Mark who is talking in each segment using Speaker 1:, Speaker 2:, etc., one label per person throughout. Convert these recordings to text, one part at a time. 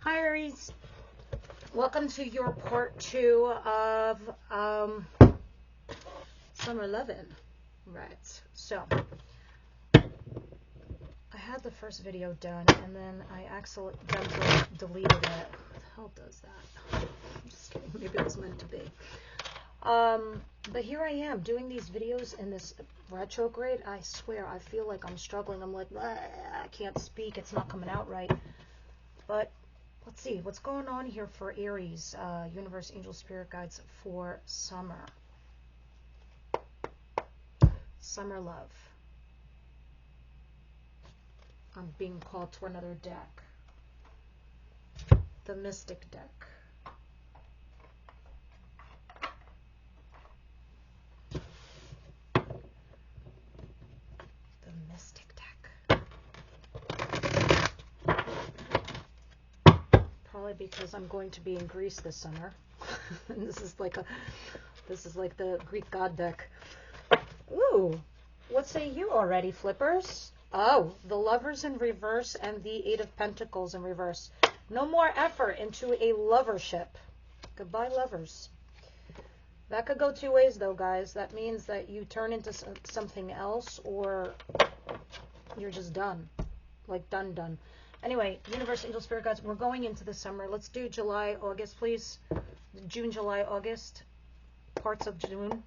Speaker 1: Hi Aries, welcome to your part 2 of Summer Lovin'. Right, so I had the first video done and then I accidentally deleted it. What the hell does that? I'm just kidding, maybe it was meant to be. But here I am doing these videos in this retrograde. I swear, I feel like I'm struggling. I'm like, I can't speak, it's not coming out right. But let's see what's going on here for Aries, universe, angel, spirit guides for summer. Summer love. I'm being called to another deck. The Mystic deck. The Mystic deck. Probably because I'm going to be in Greece this summer. And this is like the Greek god deck. Ooh, what say you already, flippers? Oh, the Lovers in reverse and the Eight of Pentacles in reverse. No more effort into a lovership. Goodbye, lovers. That could go two ways, though, guys. That means that you turn into something else, or you're just done. Like, done. Anyway, universe, angel, spirit guides, we're going into the summer. Let's do July, August, please. June, July, August. Parts of June,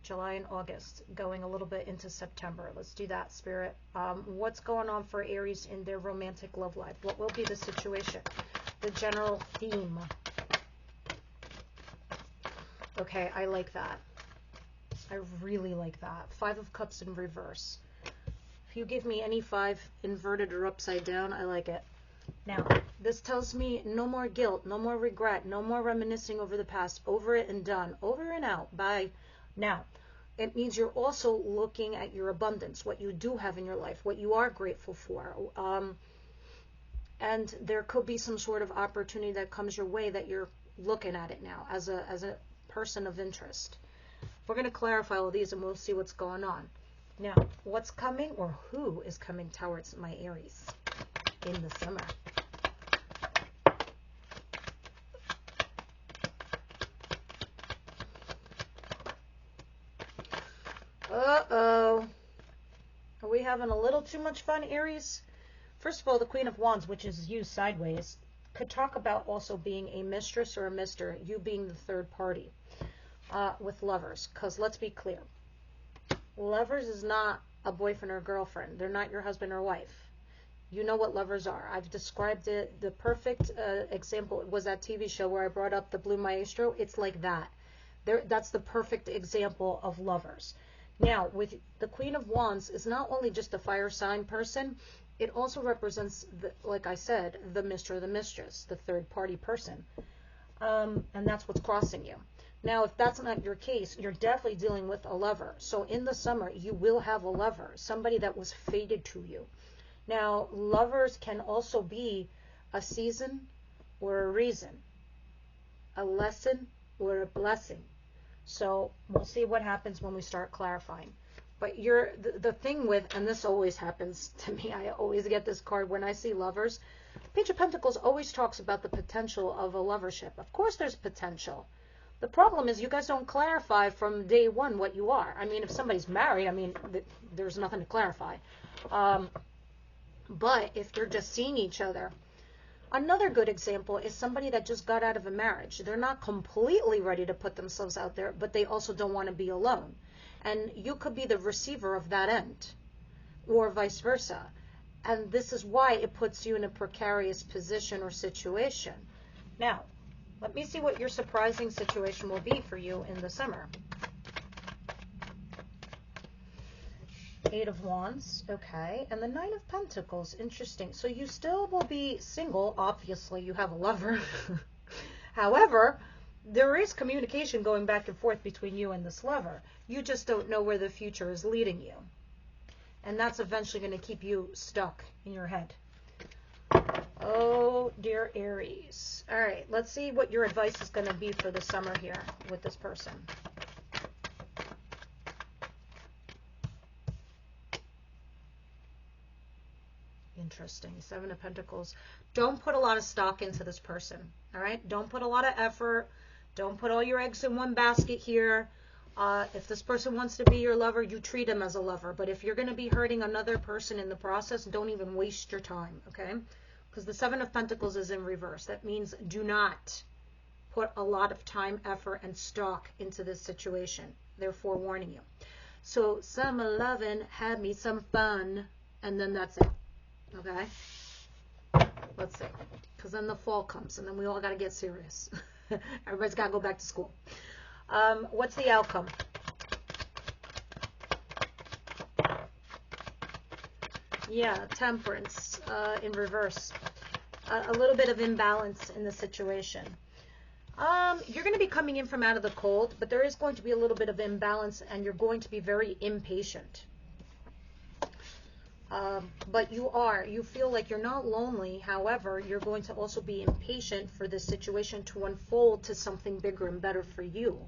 Speaker 1: July, and August. Going a little bit into September. Let's do that, spirit. What's going on for Aries in their romantic love life? What will be the situation? The general theme. Okay, I like that. I really like that. Five of Cups in reverse. If you give me any five inverted or upside down, I like it. Now, this tells me no more guilt, no more regret, no more reminiscing over the past. Over it and done. Over and out. Bye. Now, it means you're also looking at your abundance, what you do have in your life, what you are grateful for. And there could be some sort of opportunity that comes your way that you're looking at it now as a person of interest. We're going to clarify all these and we'll see what's going on. Now, what's coming or who is coming towards my Aries in the summer? Uh-oh. Are we having a little too much fun, Aries? First of all, the Queen of Wands, which is you sideways, could talk about also being a mistress or a mister, you being the third party with lovers. Because let's be clear. Lovers is not a boyfriend or girlfriend. They're not your husband or wife. You know what lovers are. I've described it. The perfect example was that TV show where I brought up the Blue Maestro. It's like that. That's the perfect example of lovers. Now, with the Queen of Wands is not only just a fire sign person, it also represents, like I said, the mister or the mistress, the third party person. And that's what's crossing you. Now, if that's not your case, you're definitely dealing with a lover. So in the summer, you will have a lover, somebody that was fated to you. Now, lovers can also be a season or a reason, a lesson or a blessing. So we'll see what happens when we start clarifying. But the thing with, and this always happens to me, I always get this card when I see lovers. Page of Pentacles always talks about the potential of a lovership. Of course there's potential. The problem is you guys don't clarify from day one what you are. I mean, if somebody's married, I mean, there's nothing to clarify. But if you're just seeing each other, another good example is somebody that just got out of a marriage. They're not completely ready to put themselves out there, but they also don't want to be alone. And you could be the receiver of that end, or vice versa. And this is why it puts you in a precarious position or situation. Now, let me see what your surprising situation will be for you in the summer. Eight of Wands, okay, and the Nine of Pentacles, interesting. So you still will be single, obviously you have a lover. However, there is communication going back and forth between you and this lover. You just don't know where the future is leading you. And that's eventually going to keep you stuck in your head. Oh, dear Aries. All right, let's see what your advice is going to be for the summer here with this person. interesting. Seven of Pentacles. Don't put a lot of stock into this person. All right? Don't put a lot of effort. Don't put all your eggs in one basket here. If this person wants to be your lover, you treat him as a lover. But if you're going to be hurting another person in the process, don't even waste your time, okay? Because the Seven of Pentacles is in reverse. That means do not put a lot of time, effort, and stock into this situation. They're forewarning you. So, summer lovin', had me some fun, and then that's it, okay? Let's see. Because then the fall comes, and then we all got to get serious. Everybody's got to go back to school. What's the outcome? Yeah, Temperance in reverse. A little bit of imbalance in the situation. You're going to be coming in from out of the cold, but there is going to be a little bit of imbalance, and you're going to be very impatient. But you feel like you're not lonely. However, you're going to also be impatient for this situation to unfold to something bigger and better for you.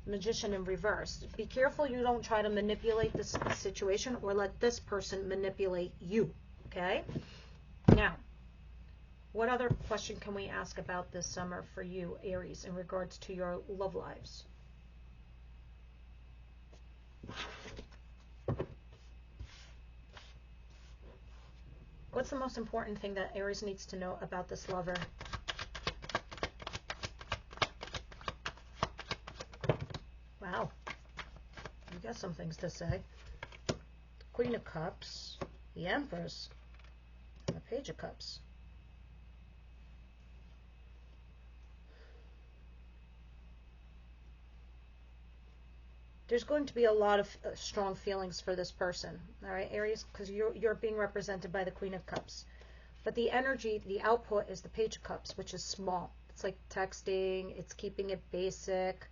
Speaker 1: Magician in reverse. Be careful you don't try to manipulate this situation or let this person manipulate you. Okay? Now, what other question can we ask about this summer for you, Aries, in regards to your love lives? What's the most important thing that Aries needs to know about this lover? Wow. You got some things to say. Queen of Cups, the Empress, and the Page of Cups. There's going to be a lot of strong feelings for this person, all right, Aries, because you're being represented by the Queen of Cups. But the energy, the output is the Page of Cups, which is small. It's like texting, it's keeping it basic.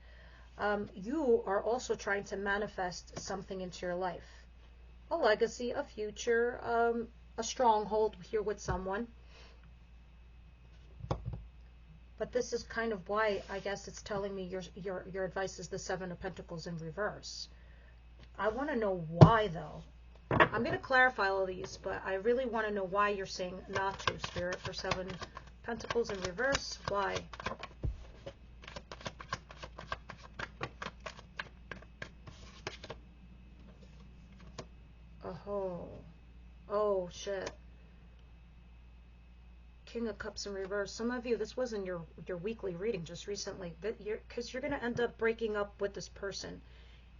Speaker 1: You are also trying to manifest something into your life. A legacy, a future, a stronghold here with someone. But this is kind of why, I guess it's telling me your advice is the Seven of Pentacles in reverse. I want to know why, though. I'm going to clarify all these, but I really want to know why you're saying not to, Spirit, for Seven Pentacles in reverse. Why? Oh, shit. King of Cups in reverse. Some of you, this wasn't your weekly reading just recently, because you're going to end up breaking up with this person,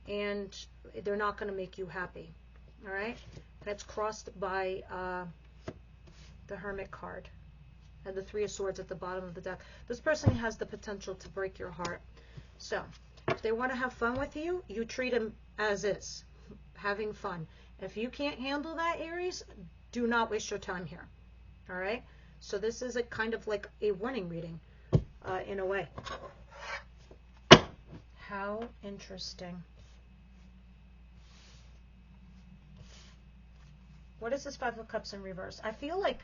Speaker 1: and they're not going to make you happy. All right? That's crossed by the Hermit card and the Three of Swords at the bottom of the deck. This person has the potential to break your heart. So, if they want to have fun with you, you treat them as is, having fun. If you can't handle that, Aries, do not waste your time here. All right? So this is a kind of like a warning reading, in a way. How interesting. What is this Five of Cups in reverse? I feel like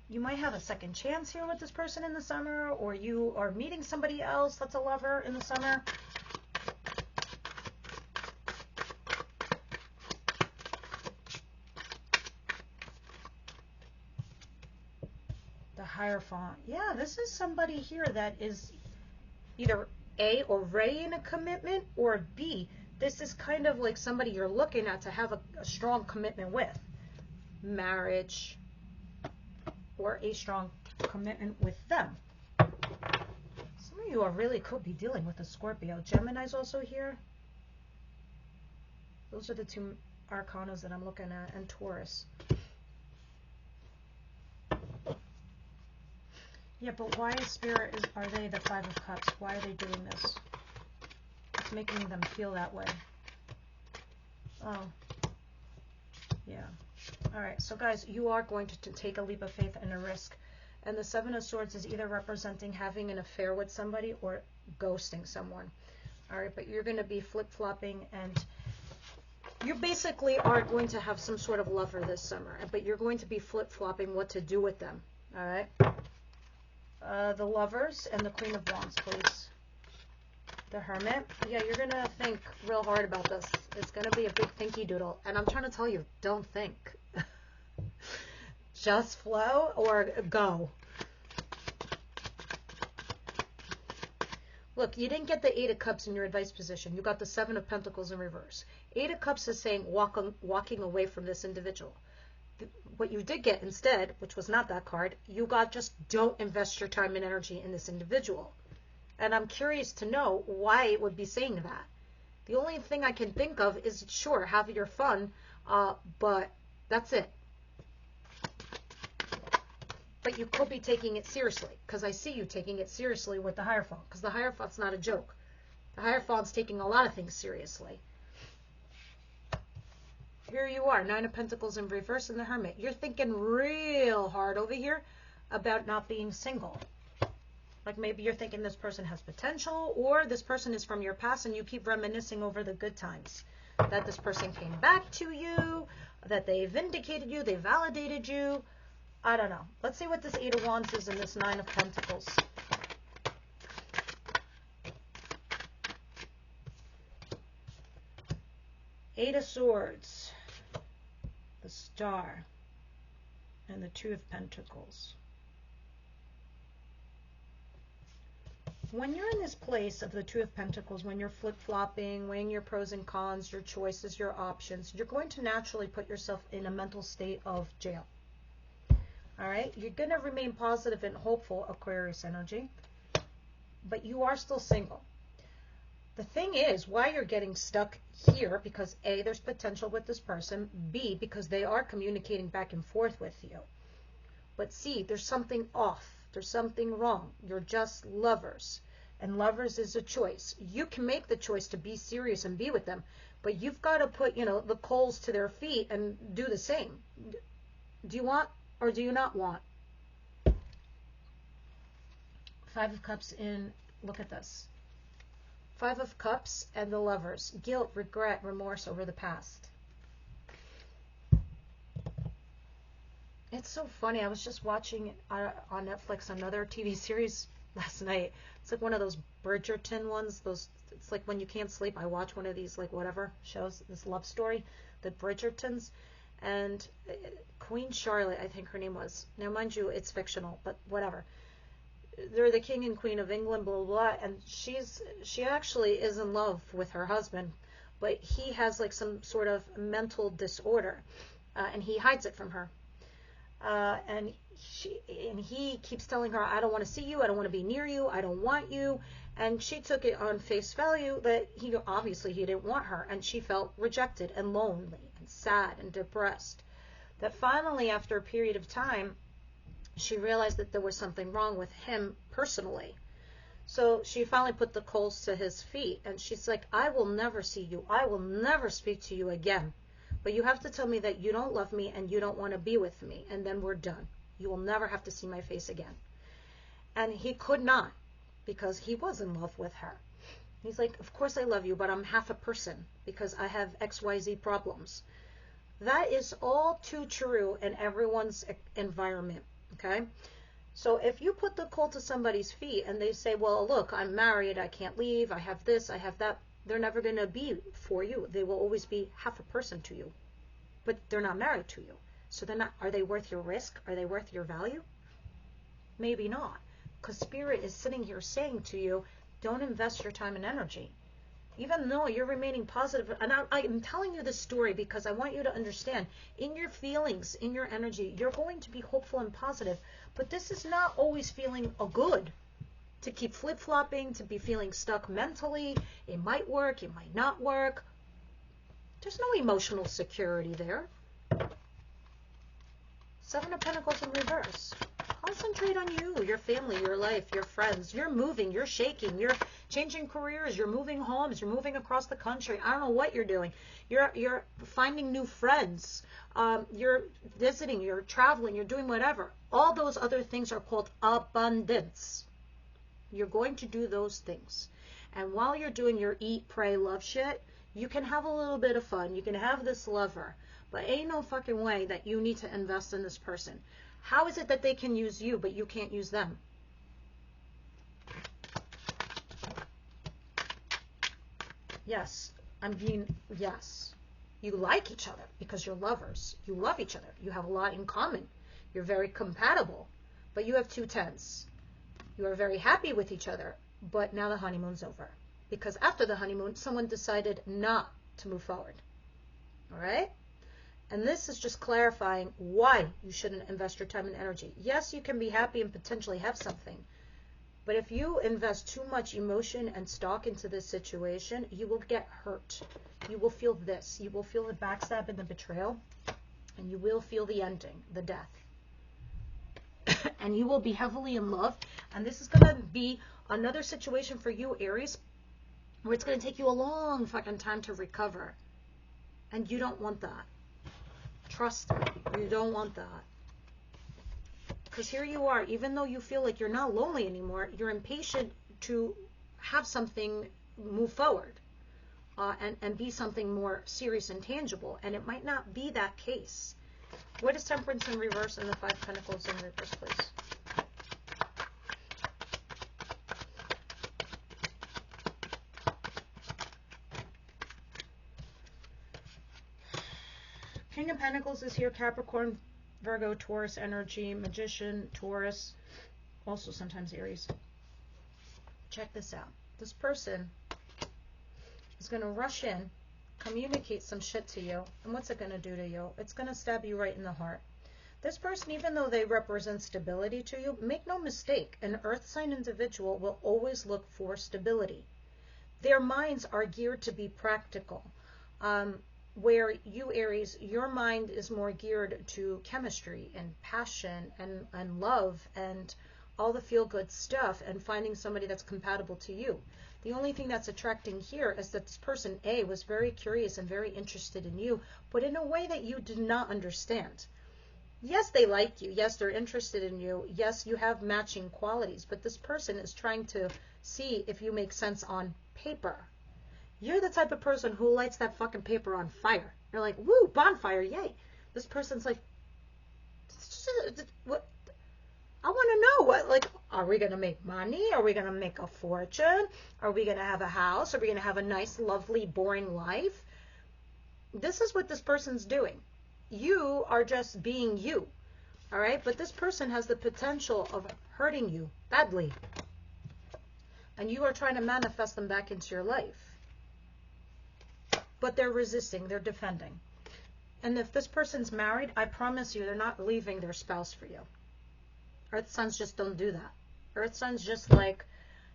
Speaker 1: you might have a second chance here with this person in the summer, or you are meeting somebody else that's a lover in the summer. Hierophant. Yeah, this is somebody here that is either A, already in a commitment, or B, this is kind of like somebody you're looking at to have a strong commitment with. Marriage, or a strong commitment with them. Some of you are really could be dealing with a Scorpio. Gemini's also here. Those are the two arcanas that I'm looking at, and Taurus. Yeah, but why, Spirit, are they the Five of Cups? Why are they doing this? It's making them feel that way. Oh. Yeah. All right. So, guys, you are going to take a leap of faith and a risk. And the Seven of Swords is either representing having an affair with somebody or ghosting someone. All right. But you're going to be flip-flopping, and you basically are going to have some sort of lover this summer. But you're going to be flip-flopping what to do with them. All right. The Lovers and the Queen of Wands, please. The Hermit. Yeah, you're going to think real hard about this. It's going to be a big thinky doodle. And I'm trying to tell you, don't think. just flow or go. Look, you didn't get the Eight of Cups in your advice position. You got the Seven of Pentacles in reverse. Eight of Cups is saying walking away from this individual. What you did get instead, which was not that card, you got just don't invest your time and energy in this individual. And I'm curious to know why it would be saying that. The only thing I can think of is, sure, have your fun, but that's it. But you could be taking it seriously, because I see you taking it seriously with the Hierophant, because the Hierophant's not a joke. The Hierophant's taking a lot of things seriously. Here you are, Nine of Pentacles in reverse and the Hermit. You're thinking real hard over here about not being single. Like maybe you're thinking this person has potential, or this person is from your past and you keep reminiscing over the good times. That this person came back to you, that they vindicated you, they validated you. I don't know. Let's see what this Eight of Wands is in this Nine of Pentacles. Eight of Swords, the Star, and the Two of Pentacles. When you're in this place of the Two of Pentacles, when you're flip-flopping, weighing your pros and cons, your choices, your options, you're going to naturally put yourself in a mental state of jail. All right? You're going to remain positive and hopeful, Aquarius energy, but you are still single. The thing is, why you're getting stuck here, because A, there's potential with this person, B, because they are communicating back and forth with you. But C, there's something off. There's something wrong. You're just lovers. And lovers is a choice. You can make the choice to be serious and be with them, but you've got to put, the coals to their feet and do the same. Do you want or do you not want? Five of Cups in, look at this. Five of Cups and the Lovers. Guilt, regret, remorse over the past. It's so funny. I was just watching on Netflix another TV series last night. It's like one of those Bridgerton ones. It's like when you can't sleep, I watch one of these like whatever shows, this love story, the Bridgertons. And Queen Charlotte, I think her name was. Now, mind you, it's fictional, but whatever. They're the king and queen of England, blah, blah, blah. And she actually is in love with her husband, but he has like some sort of mental disorder, and he hides it from her. And he keeps telling her, I don't want to see you, I don't want to be near you, I don't want you. And she took it on face value that he didn't want her, and she felt rejected and lonely and sad and depressed. That finally, after a period of time, she realized that there was something wrong with him personally. So she finally put the coals to his feet, and she's like, I will never see you, I will never speak to you again. But you have to tell me that you don't love me and you don't want to be with me, and then we're done. You will never have to see my face again. And he could not, because he was in love with her. He's like, of course I love you, but I'm half a person because I have XYZ problems. That is all too true in everyone's environment, okay? So if you put the coal to somebody's feet and they say, well, look, I'm married, I can't leave, I have this, I have that, they're never going to be for you. They will always be half a person to you, but they're not married to you. So they're not, are they worth your risk? Are they worth your value? Maybe not, because Spirit is sitting here saying to you, don't invest your time and energy. Even though you're remaining positive, and I'm telling you this story because I want you to understand, in your feelings, in your energy, you're going to be hopeful and positive, but this is not always feeling good. To keep flip-flopping, to be feeling stuck mentally. It might work, it might not work. There's no emotional security there. Seven of Pentacles in reverse. Concentrate on you, your family, your life, your friends. You're moving, you're shaking, you're changing careers, you're moving homes, you're moving across the country. I don't know what you're doing. You're finding new friends. You're visiting, you're traveling, you're doing whatever. All those other things are called abundance. You're going to do those things. And while you're doing your eat, pray, love shit, you can have a little bit of fun. You can have this lover. But ain't no fucking way that you need to invest in this person. How is it that they can use you, but you can't use them? Yes. Yes. You like each other because you're lovers. You love each other. You have a lot in common. You're very compatible, but you have 2 10s. You are very happy with each other, but now the honeymoon's over. Because after the honeymoon, someone decided not to move forward. All right? And this is just clarifying why you shouldn't invest your time and energy. Yes, you can be happy and potentially have something. But if you invest too much emotion and stock into this situation, you will get hurt. You will feel this. You will feel the backstab and the betrayal. And you will feel the ending, the death. And you will be heavily in love. And this is going to be another situation for you, Aries, where it's going to take you a long fucking time to recover. And you don't want that. Trust me, you don't want that. Because here you are, even though you feel like you're not lonely anymore, you're impatient to have something move forward and be something more serious and tangible. And it might not be that case. What is Temperance in reverse and the 5 Pentacles in reverse, please? King of Pentacles is here, Capricorn, Virgo, Taurus energy, Magician, Taurus, also sometimes Aries. Check this out. This person is going to rush in, communicate some shit to you, and what's it going to do to you? It's going to stab you right in the heart. This person, even though they represent stability to you, make no mistake, an earth sign individual will always look for stability. Their minds are geared to be practical. Where you, Aries, your mind is more geared to chemistry and passion and love and all the feel-good stuff and finding somebody that's compatible to you. The only thing that's attracting here is that this person, A, was very curious and very interested in you, but in a way that you did not understand. Yes, they like you. Yes, they're interested in you. Yes, you have matching qualities, but this person is trying to see if you make sense on paper. You're the type of person who lights that fucking paper on fire. You're like, woo, bonfire, yay. This person's like, what? I want to know what, like, are we going to make money? Are we going to make a fortune? Are we going to have a house? Are we going to have a nice, lovely, boring life? This is what this person's doing. You are just being you, all right? But this person has the potential of hurting you badly. And you are trying to manifest them back into your life. But they're resisting, they're defending. And if this person's married, I promise you they're not leaving their spouse for you. Earth signs just don't do that. Earth signs just like,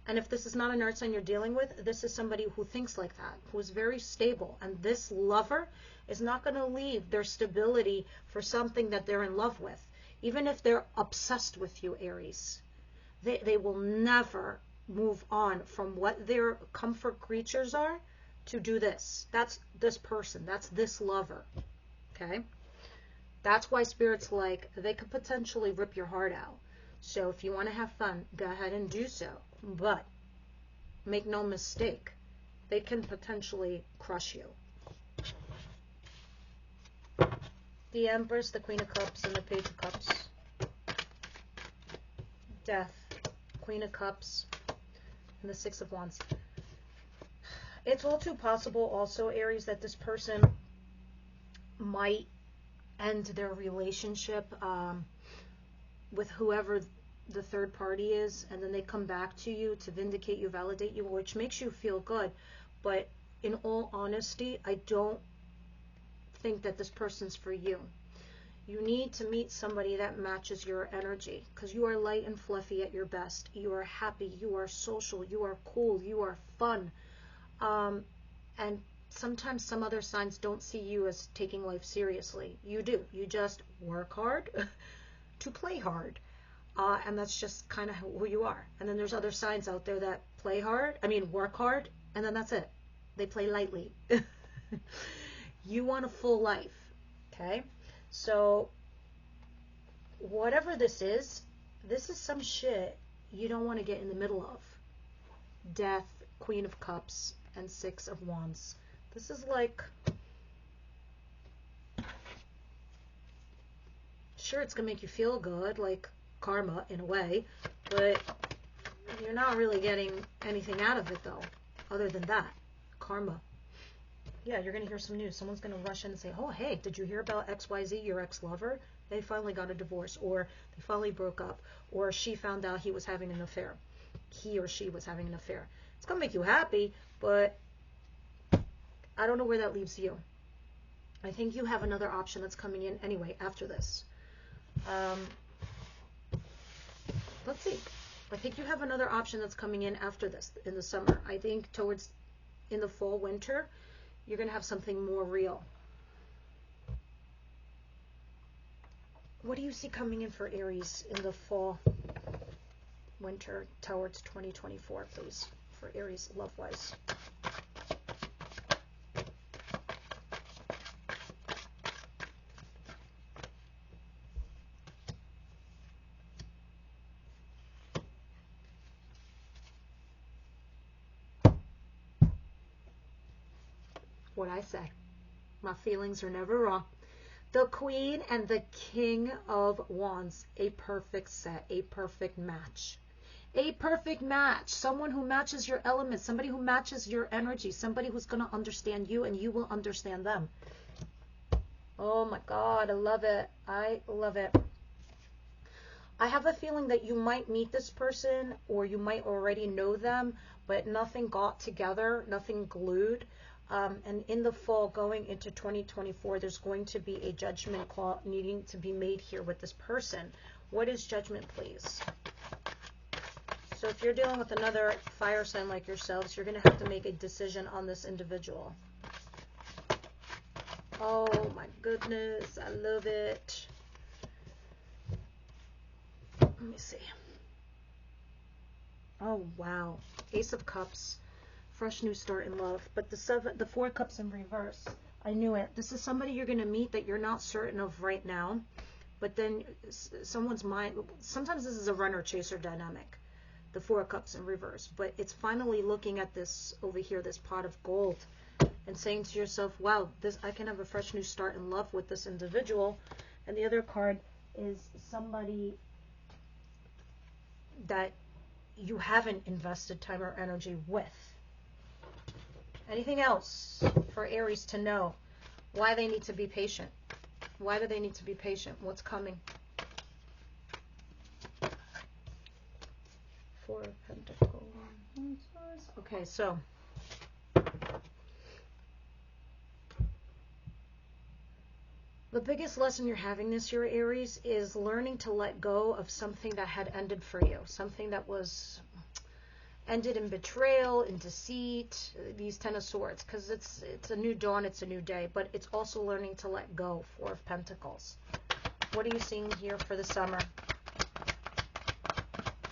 Speaker 1: and if this is not an earth sign you're dealing with, this is somebody who thinks like that, who is very stable. And this lover is not going to leave their stability for something that they're in love with. Even if they're obsessed with you, Aries, they will never move on from what their comfort creatures are to do this. That's this person. That's this lover. Okay? That's why Spirit's like, they could potentially rip your heart out. So if you want to have fun, go ahead and do so. But make no mistake, they can potentially crush you. The Empress, the Queen of Cups, and the Page of Cups. Death, Queen of Cups, and the Six of Wands. It's all too possible also, Aries, that this person might end their relationship with whoever the third party is, and then they come back to you to vindicate you, validate you, which makes you feel good. But in all honesty, I don't think that this person's for you. You need to meet somebody that matches your energy, because you are light and fluffy at your best. You are happy, you are social, you are cool, you are fun. And sometimes some other signs don't see you as taking life seriously. You do. You just work hard to play hard. And that's just kind of who you are. And then there's other signs out there that work hard, and then that's it. They play lightly. You want a full life. Okay? So, whatever this is some shit you don't want to get in the middle of. Death, Queen of Cups, and Six of Wands. This is like, sure, it's going to make you feel good, like karma in a way, but you're not really getting anything out of it, though, other than that. Karma. Yeah, you're going to hear some news. Someone's going to rush in and say, oh, hey, did you hear about XYZ, your ex-lover? They finally got a divorce, or they finally broke up, or she found out he was having an affair. He or she was having an affair. It's going to make you happy, but I don't know where that leaves you. I think you have another option that's coming in anyway after this. Let's see. I think you have another option that's coming in after this in the summer. I think in the fall, winter, you're going to have something more real. What do you see coming in for Aries in the fall, winter, towards 2024, please, for Aries love-wise? What I say. My feelings are never wrong. The Queen and the King of Wands. A perfect set. A perfect match. A perfect match. Someone who matches your element. Somebody who matches your energy. Somebody who's going to understand you and you will understand them. Oh my God. I love it. I love it. I have a feeling that you might meet this person, or you might already know them, but nothing got together. Nothing glued. And in the fall, going into 2024, there's going to be a judgment call needing to be made here with this person. What is judgment, please? So if you're dealing with another fire sign like yourselves, you're going to have to make a decision on this individual. Oh my goodness, I love it. Let me see. Oh wow, Ace of Cups. Fresh new start in love. But the Four of Cups in reverse. I knew it. This is somebody you're going to meet that you're not certain of right now. But then someone's mind, sometimes this is a runner chaser dynamic. The Four of Cups in reverse. But it's finally looking at this over here, this pot of gold, and saying to yourself, wow, I can have a fresh new start in love with this individual. And the other card is somebody that you haven't invested time or energy with. Anything else for Aries to know? Why they need to be patient? Why do they need to be patient? What's coming? Four of Pentacles. Okay, so the biggest lesson you're having this year, Aries, is learning to let go of something that had ended for you. Something that was ended in betrayal, in deceit, these Ten of Swords, because it's a new dawn, it's a new day, but it's also learning to let go. Four of Pentacles. What are you seeing here for the summer?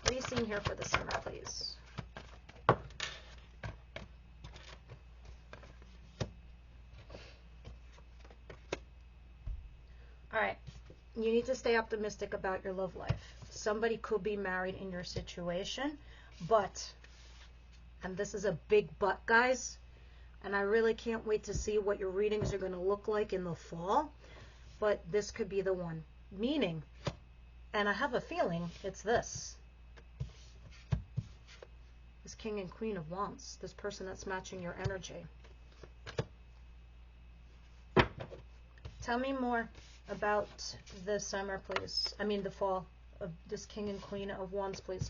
Speaker 1: What are you seeing here for the summer, please? All right. You need to stay optimistic about your love life. Somebody could be married in your situation, but, and this is a big but, guys, and I really can't wait to see what your readings are going to look like in the fall, but this could be the one. Meaning, and I have a feeling it's this. This King and Queen of Wands, this person that's matching your energy. Tell me more about the summer, please. I mean the fall of this King and Queen of Wands, please.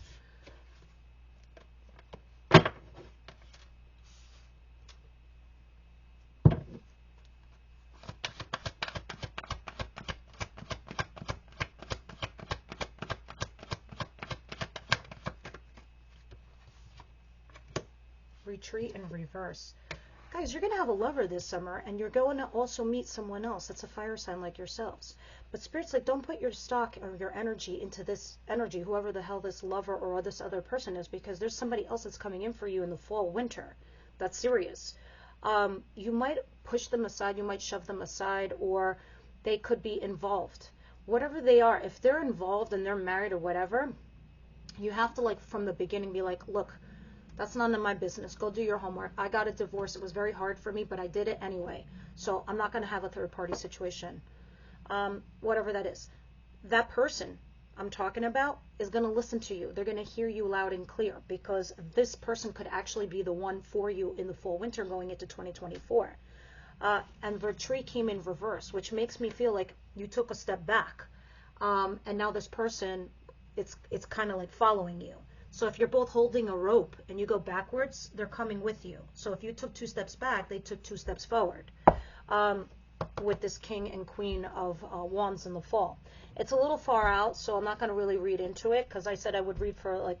Speaker 1: Retreat in reverse. Guys, you're going to have a lover this summer, and you're going to also meet someone else that's a fire sign like yourselves. But Spirit's like, don't put your stock or your energy into this energy, whoever the hell this lover or this other person is, because there's somebody else that's coming in for you in the fall, winter. That's serious. You might push them aside, you might shove them aside, or they could be involved. Whatever they are, if they're involved and they're married or whatever, you have to, like, from the beginning be like, look, that's none of my business. Go do your homework. I got a divorce. It was very hard for me, but I did it anyway. So I'm not going to have a third-party situation. Whatever that is. That person I'm talking about is going to listen to you. They're going to hear you loud and clear, because this person could actually be the one for you in the fall, winter, going into 2024. And retreat came in reverse, which makes me feel like you took a step back. and now this person, it's kind of like following you. So if you're both holding a rope and you go backwards, they're coming with you. So if you took 2 steps back, they took 2 steps forward. With this King and Queen of Wands in the fall. It's a little far out, so I'm not going to really read into it, because I said I would read for like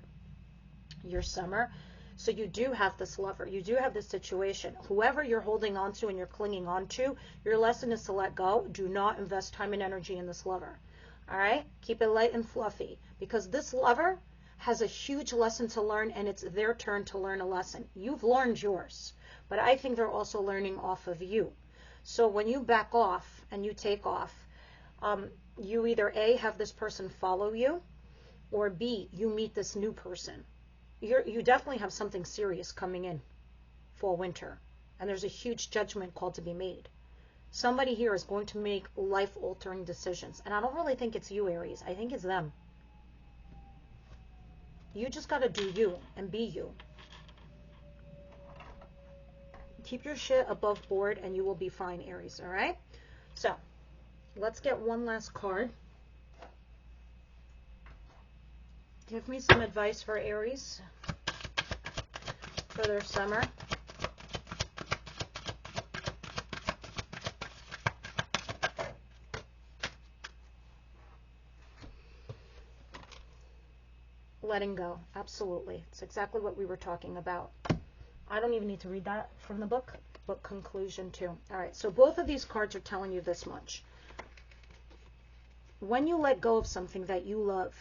Speaker 1: your summer. So you do have this lover. You do have this situation. Whoever you're holding on to and you're clinging on to, your lesson is to let go. Do not invest time and energy in this lover. All right? Keep it light and fluffy, because this lover has a huge lesson to learn, and it's their turn to learn a lesson. You've learned yours, but I think they're also learning off of you. So when you back off and you take off, you either A, have this person follow you, or B, you meet this new person. You definitely have something serious coming in fall, winter, and there's a huge judgment call to be made. Somebody here is going to make life-altering decisions, and I don't really think it's you, Aries. I think it's them. You just got to do you and be you. Keep your shit above board and you will be fine, Aries, all right? So, let's get one last card. Give me some advice for Aries for their summer. Letting go. Absolutely. It's exactly what we were talking about. I don't even need to read that from the book, but conclusion too. All right, so both of these cards are telling you this much. When you let go of something that you love,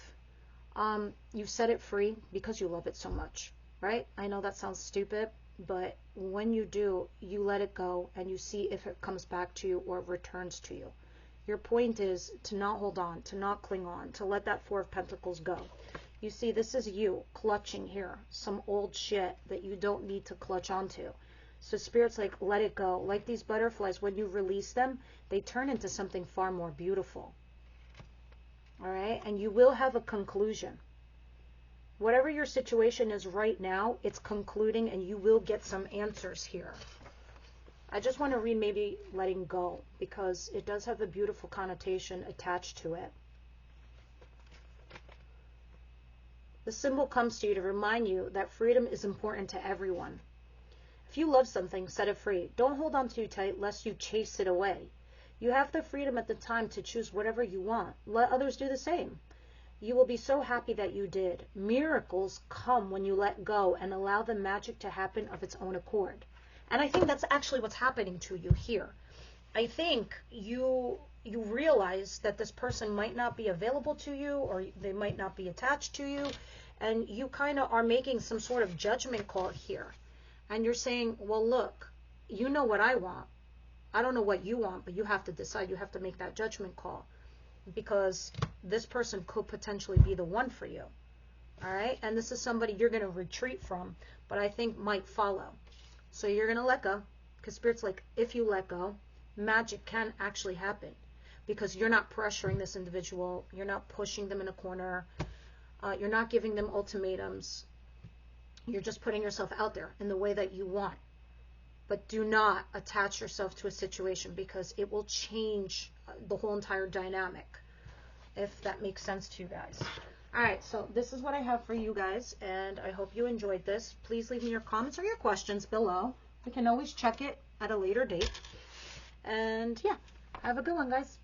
Speaker 1: you set it free because you love it so much, right? I know that sounds stupid, but when you do, you let it go and you see if it comes back to you or returns to you. Your point is to not hold on, to not cling on, to let that Four of Pentacles go. You see, this is you clutching here, some old shit that you don't need to clutch onto. So Spirit's like, let it go. Like these butterflies, when you release them, they turn into something far more beautiful. All right? And you will have a conclusion. Whatever your situation is right now, it's concluding and you will get some answers here. I just want to read maybe letting go, because it does have a beautiful connotation attached to it. The symbol comes to you to remind you that freedom is important to everyone. If you love something, set it free. Don't hold on too tight lest you chase it away. You have the freedom at the time to choose whatever you want. Let others do the same. You will be so happy that you did. Miracles come when you let go and allow the magic to happen of its own accord. And I think that's actually what's happening to you here. I think you realize that this person might not be available to you, or they might not be attached to you, and you kind of are making some sort of judgment call here. And you're saying, well, look, you know what I want. I don't know what you want, but you have to decide. You have to make that judgment call, because this person could potentially be the one for you. All right? And this is somebody you're going to retreat from, but I think might follow. So you're going to let go, because Spirit's like, if you let go, magic can actually happen, because you're not pressuring this individual. You're not pushing them in a corner. You're not giving them ultimatums. You're just putting yourself out there in the way that you want. But do not attach yourself to a situation, because it will change the whole entire dynamic, if that makes sense to you guys. All right, so this is what I have for you guys, and I hope you enjoyed this. Please leave me your comments or your questions below. We can always check it at a later date. And yeah, have a good one, guys.